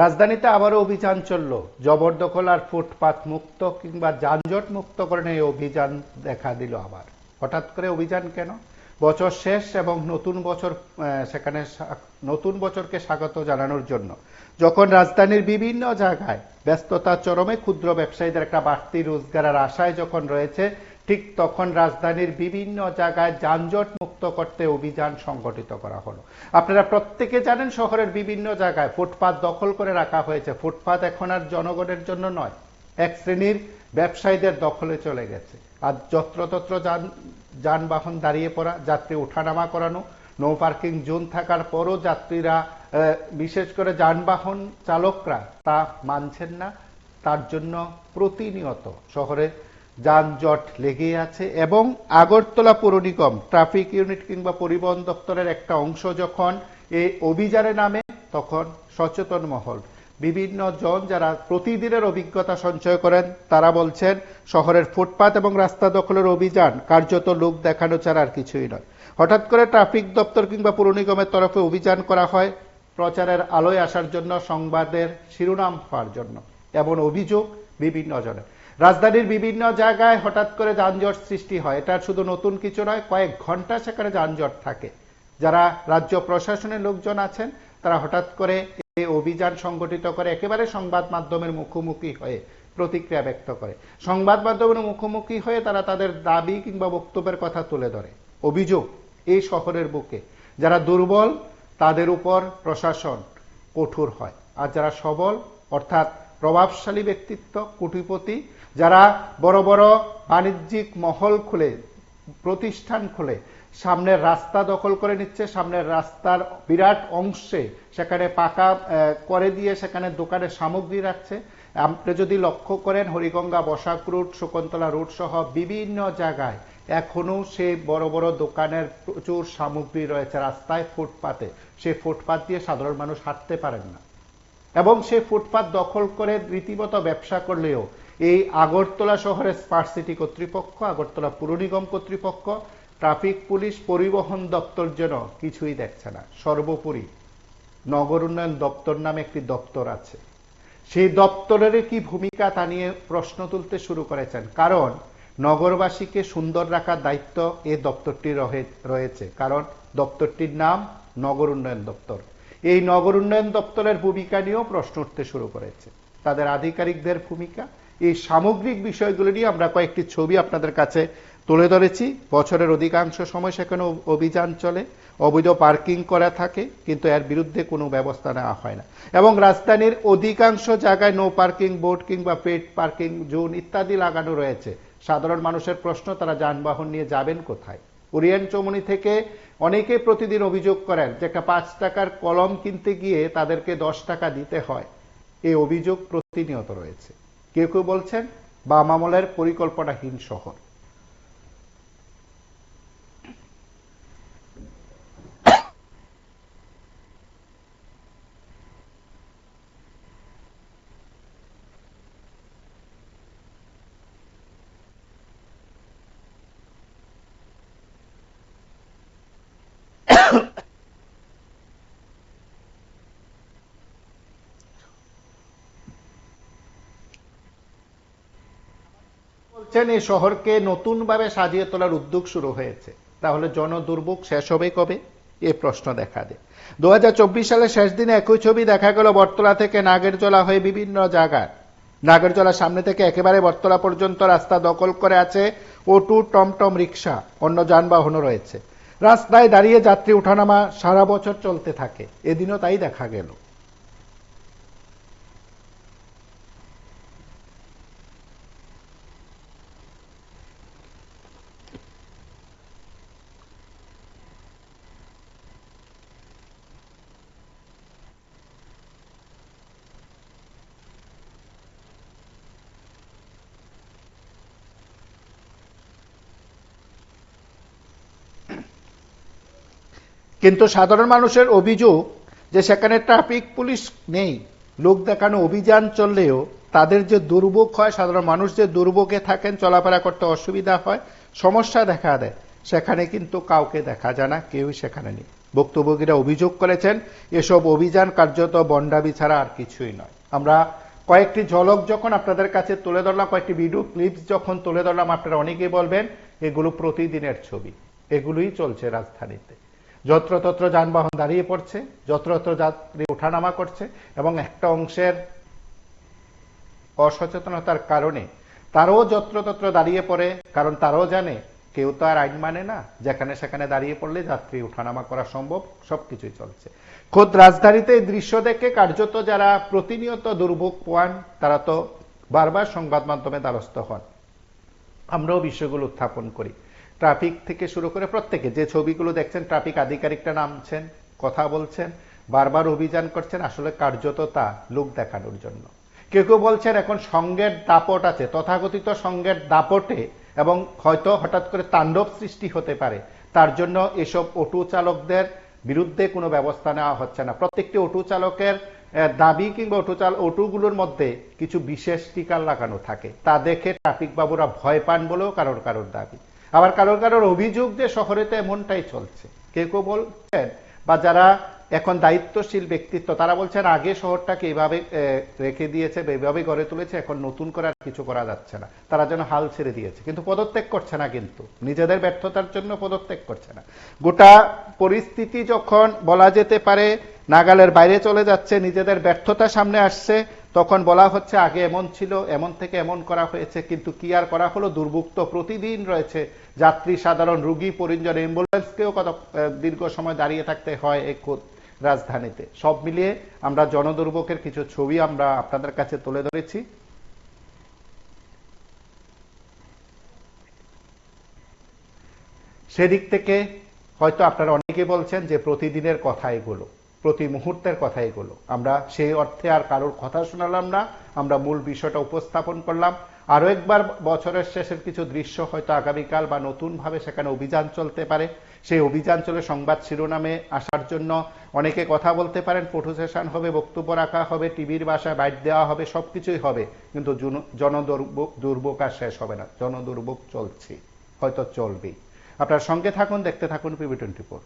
রাজধানীতে আবারও অভিযান চলল। জবরদখল আর ফুটপাত মুক্ত কিংবা যানজট মুক্ত করে এই অভিযান দেখা দিল আবার। হঠাৎ করে অভিযান কেন? বছর শেষ এবং নতুন বছর, সেখানে নতুন বছরকে স্বাগত জানানোর জন্য যখন রাজধানীর বিভিন্ন জায়গায় ব্যস্ততা চরমে, ক্ষুদ্র ব্যবসায়ীদের একটা বাড়তি রোজগারের আশায় যখন রয়েছে, ঠিক তখন রাজধানীর বিভিন্ন জায়গায় যানজট মুক্ত করতে অভিযান সংগঠিত করা হলো। আপনারা প্রত্যেকে জানেন শহরের বিভিন্ন জায়গায় ফুটপাত দখল করে রাখা হয়েছে। ফুটপাত এখন আর জনগণের জন্য নয়, এক শ্রেণীর ব্যবসায়ীদের দখলে চলে গেছে। আর যত্রতত্র যানবাহন দাঁড়িয়ে পড়া, যাত্রী ওঠানামা করানো, নো পার্কিং জোন থাকার পরও যাত্রীরা, বিশেষ করে যানবাহন চালকরা তা মানছেন না। তার জন্য প্রতিনিয়ত শহরে যানজট লেগেই আছে। এবং আগরতলা পৌর নিগম ট্রাফিক ইউনিট কিংবা পরিবহন দপ্তরের একটা অংশ যখন এই অভিযানে নামে, তখন সচেতন মহল, বিভিন্ন জন যারা প্রতিদিনের অভিজ্ঞতা সঞ্চয় করেন, তারা বলছেন শহরের ফুটপাত এবং রাস্তা দখলের অভিযান কার্যত লোক দেখানো ছাড়া আর কিছুই নয়। হঠাৎ করে ট্রাফিক দপ্তর কিংবা পৌর নিগমের তরফে অভিযান করা হয় প্রচারের আলোয় আসার জন্য, সংবাদের শিরোনাম হওয়ার জন্য। এমন অভিযোগ বিভিন্ন জনের। রাজধানীর বিভিন্ন জায়গায় হঠাৎ করে যানজট সৃষ্টি হয়। এটা শুধু নতুন কিছু নয়, কয়েক ঘন্টা সেখানে যানজট থাকে। যারা রাজ্য প্রশাসনের লোকজন আছেন, তারা হঠাৎ করে এই অভিযান সংগঠিত করে একেবারে সংবাদ মাধ্যমের মুখোমুখি হয়ে প্রতিক্রিয়া ব্যক্ত করে। সংবাদ মাধ্যমের মুখোমুখি হয়ে তারা তাদের দাবি কিংবা বক্তব্যের কথা তুলে ধরে। অভিযোগ, এই শহরের বুকে যারা দুর্বল তাদের উপর প্রশাসন কঠোর হয়, আর যারা সবল অর্থাৎ প্রভাবশালী ব্যক্তিত্ব, কোটিপতি, যারা বড় বড় বাণিজ্যিক মহল খুলে, প্রতিষ্ঠান খুলে সামনের রাস্তা দখল করে নিচ্ছে, সামনের রাস্তার বিরাট অংশে সেখানে পাকা করে দিয়ে সেখানে দোকানের সামগ্রী রাখছে। আপনি যদি লক্ষ্য করেন, হরিগঙ্গা, বসাক রুট, শকুন্তলা রুট সহ বিভিন্ন জায়গায় এখনো সেই বড় বড় দোকানের প্রচুর সামগ্রী রয়েছে রাস্তায়, ফুটপাতে। সেই ফুটপাত দিয়ে সাধারণ মানুষ হাঁটতে পারেন না, এবং সেই ফুটপাত দখল করে রীতিমতো ব্যবসা করলেও এই আগরতলা শহরের স্মার্ট সিটি কর্তৃপক্ষ, আগরতলা পৌর নিগম কর্তৃপক্ষ, ট্রাফিক পুলিশ, পরিবহন দপ্তর যেন কিছুই দেখছে না। সর্বোপরি নগর উন্নয়ন দপ্তর নামে একটি দপ্তর আছে, সেই দপ্তরের কি ভূমিকা তা নিয়ে প্রশ্ন তুলতে শুরু করেছেন। কারণ নগরবাসীকে সুন্দর রাখার দায়িত্ব এই দপ্তরটি রয়েছে, কারণ দপ্তরটির নাম নগর উন্নয়ন দপ্তর। এই নগর উন্নয়ন দপ্তরের ভূমিকা নিয়েও প্রশ্ন উঠতে শুরু করেছে, তাদের আধিকারিকদের ভূমিকা। এই সামগ্রিক বিষয়গুলো নিয়ে আমরা কয়েকটি ছবি আপনাদের কাছে তুলে ধরেছি। বছরের অধিকাংশ সময় সেখানে অভিযান চলে, অবৈধ পার্কিং করা থাকে, কিন্তু এর বিরুদ্ধে কোনো ব্যবস্থা নেওয়া হয় না। এবং রাজধানীর অধিকাংশ জায়গায় নো পার্কিং বোর্ড কিংবা পেড পার্কিং জোন ইত্যাদি লাগানো রয়েছে। সাধারণ মানুষের প্রশ্ন, তারা যানবাহন নিয়ে যাবেন কোথায়? ওরিয়েন্ট চৌমুহনী থেকে অনেকে প্রতিদিন অভিযোগ করেন যে একটা 5 টাকার কলম কিনতে গিয়ে তাদেরকে 10 টাকা দিতে হয়। এই অভিযোগ প্রতিনিয়ত রয়েছে। কেউ কেউ বলছেন বাম আমলের পরিকল্পনাহীন শহর। বলছেন এই শহরকে নতুনভাবে সাজিয়ে তোলার উদ্যোগ শুরু হয়েছে। তাহলে জনদুর্ভোগ শেষ হবে কবে? এ প্রশ্ন দেখা দেয়। 2024 সালের শেষ দিনে একই ছবি দেখা গেল বটতলা থেকে নাগেরজলা হয়ে বিভিন্ন জায়গায়। নাগেরজলার সামনে থেকে একেবারে বটতলা পর্যন্ত রাস্তা দখল করে আছে অটো, টমটম, রিক্সা, অন্য যানবাহনও রয়েছে। রাস্তায় দাঁড়িয়ে যাত্রী ওঠানামা সারা বছর চলতে থাকে। এদিনও তাই দেখা গেল। কিন্তু সাধারণ মানুষের অভিযোগ যে সেখানে ট্রাফিক পুলিশ নেই, লোক দেখানো অভিযান চললেও তাদের যে দুর্ভোগ হয়, সাধারণ মানুষ যে দুর্ভোগে থাকেন, চলাফেরা করতে অসুবিধা হয়, সমস্যা দেখা দেয়। সেখানে কিন্তু কাউকে দেখা যায় না, কেউই সেখানে নেই। ভুক্তভোগীরা অভিযোগ করেছেন এসব অভিযান কার্যত বন্ডামি ছাড়া আর কিছুই নয়। আমরা কয়েকটি ঝলক যখন আপনাদের কাছে তুলে ধরলাম, কয়েকটি ভিডিও ক্লিপস যখন তুলে ধরলাম, আপনারা অনেকেই বলবেন এগুলো প্রতিদিনের ছবি। এগুলোই চলছে রাজধানীতে। যত্রতত্র যানবাহন দাঁড়িয়ে পড়ছে, যত্রতত্র যাত্রী ওঠানামা করছে, এবং একটা অংশের অসচেতনতার কারণে তারাও যত্রতত্র দাঁড়িয়ে পড়ে, কারণ তারাও জানে কেউ তো আর আইন মানে না, যেখানে সেখানে দাঁড়িয়ে পড়লে যাত্রী উঠানামা করা সম্ভব। সবকিছুই চলছে। খোদ রাজধানীতে এই দৃশ্য দেখে কার্যত যারা প্রতিনিয়ত দুর্ভোগ পোয়ান, তারা তো বারবার সংবাদ মাধ্যমে দ্বারস্থ হন। আমরাও বিষয়গুলো উত্থাপন করি। ট্রাফিক থেকে শুরু করে প্রত্যেকে যে ছবিগুলো দেখছেন, ট্রাফিক আধিকারিকরা নামছেন, কথা বলছেন, বারবার অভিযান করছেন, আসলে কার্যত তা লোক দেখানোর জন্য। কেউ কেউ বলছেন এখন সঙ্গের দাপট আছে, তথাকথিত সঙ্গের দাপটে, এবং হয়তো হঠাৎ করে তাণ্ডব সৃষ্টি হতে পারে, তার জন্য এসব অটো চালকদের বিরুদ্ধে কোনো ব্যবস্থা নেওয়া হচ্ছে না। প্রত্যেকটি অটো চালকের দাবি কিংবা অটোগুলোর মধ্যে কিছু বিশেষ স্টিকার লাগানো থাকে, তা দেখে ট্রাফিক বাবুরা ভয় পান বলেও কারোর দাবি। আবার কারোর অভিযোগ যে শহরেতে এমনটাই চলছে। কেউ কেউ বলছেন, বা যারা এখন দায়িত্বশীল ব্যক্তিত্ব, তারা বলছেন আগে শহরটাকে এইভাবে রেখে দিয়েছে, এইভাবে গড়ে তুলেছে, এখন নতুন করে আর কিছু করা যাচ্ছে না, তারা যেন হাল ছেড়ে দিয়েছে, কিন্তু পদত্যাগ করছে না, কিন্তু নিজেদের ব্যর্থতার জন্য পদত্যাগ করছে না। গোটা পরিস্থিতি যখন বলা যেতে পারে নাগালের বাইরে চলে যাচ্ছে, নিজেদের ব্যর্থতা সামনে আসছে, তখন বলা হচ্ছে আগে এমন ছিল, এমন থেকে এমন করা হয়েছে, কিন্তু কি আর করা হলো? দুর্ভোগ তো প্রতিদিন রয়েছে। যাত্রী, সাধারণ রোগী, পরিজন, অ্যাম্বুলেন্সকেও কত দীর্ঘ সময় দাঁড়িয়ে থাকতে হয় এই রাজধানীতে। সব মিলিয়ে আমরা জনদুর্ভোগের কিছু ছবি আমরা আপনাদের কাছে তুলে ধরেছি। সেদিক থেকে হয়তো আপনারা অনেকে বলছেন যে প্রতিদিনের কথা এগুলো, প্রতি মুহূর্তের কথা এগুলো। আমরা সেই অর্থে আর কারোর কথা শোনালাম না, আমরা মূল বিষয়টা উপস্থাপন করলাম। আরো একবার বছরের শেষের কিছু দৃশ্য হয়তো আগামীকাল বা নতুনভাবে সেখানে অভিযান চলতে পারে। সেই অভিযান চলে সংবাদ শিরোনামে আসার জন্য অনেকে কথা বলতে পারেন, ফটো সেশন হবে, বক্তব্য রাখা হবে, টিভির বাসায় বাইট দেওয়া হবে, সবকিছুই হবে, কিন্তু জনদুর্ভোগ আর শেষ হবে না। জনদুর্ভোগ চলছে, হয়তো চলবেই। আপনার সঙ্গে থাকুন, দেখতে থাকুন PB24।